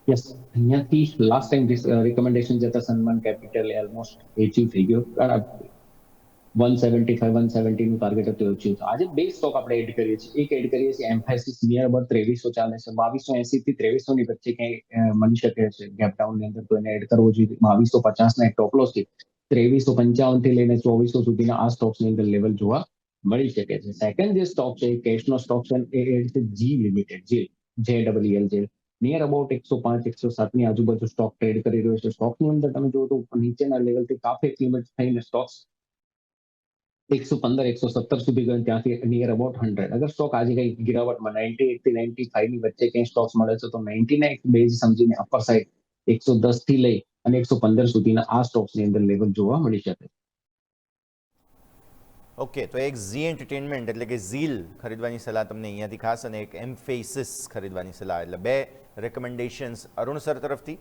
Yes, અહીંયાથી last time recommendation જતા સન્માન કેપિટલ ઓલમોસ્ટ એચીવ થઈ ગયો. 175 170 નું ટાર્ગેટ હતું એચીવ. આજે બે સ્ટોક આપણે એડ કરીએ છીએ. એક એડ કરીએ છીએ એમ્ફેસિસ નિયર અબાઉટ 2300 ચાલે છે. 2280 થી 2300 ની વચ્ચે ક્યાંય મળી શકે છે ગેપ ડાઉન ની અંદર, તો એને એડ કરવો જોઈએ. 2250 ના એક ટોપ લોસ થી 2355 થી લઈને 2400 સુધીના આ સ્ટોક્સ ની અંદર લેવલ જોવા મળી શકે છે. સેકન્ડ જે સ્ટોક છે કેશ નો સ્ટોક છે એ એડ છે જી લિમિટેડ, JEEL જે નિયર અબાઉટ 105 107 ની આજુબાજુ સ્ટોક ટ્રેડ કરી રહ્યો છે. સ્ટોક ની અંદર તમે જુઓ તો નીચેના લેવલથી કાફી કિંમત થઈને સ્ટોક્સ 115 117 સુધી ગયો, ત્યાંથી નિયર અબાઉટ 100. અગર સ્ટોક આજે કઈ ગિરાવટમાં 98 થી 95 ની વચ્ચે ક્યાંય સ્ટોક્સ મળે છે તો 99 ના એક બેઝ સમજીને અપર સાઇડ 110 થી લઈ અને 115 સુધીના આ સ્ટોક્સ ની અંદર લેવલ જોવા મળી શકે. ઓકે, તો એક ઝી એન્ટરટેનમેન્ટ એટલે કે ઝીલ ખરીદવાની સલાહ તમને અહીંયાથી ખાસ, અને એક એમ્ફેસિસ ખરીદવાની સલાહ, એટલે બે રેકમેન્ડેશન્સ અરુણ સર તરફથી.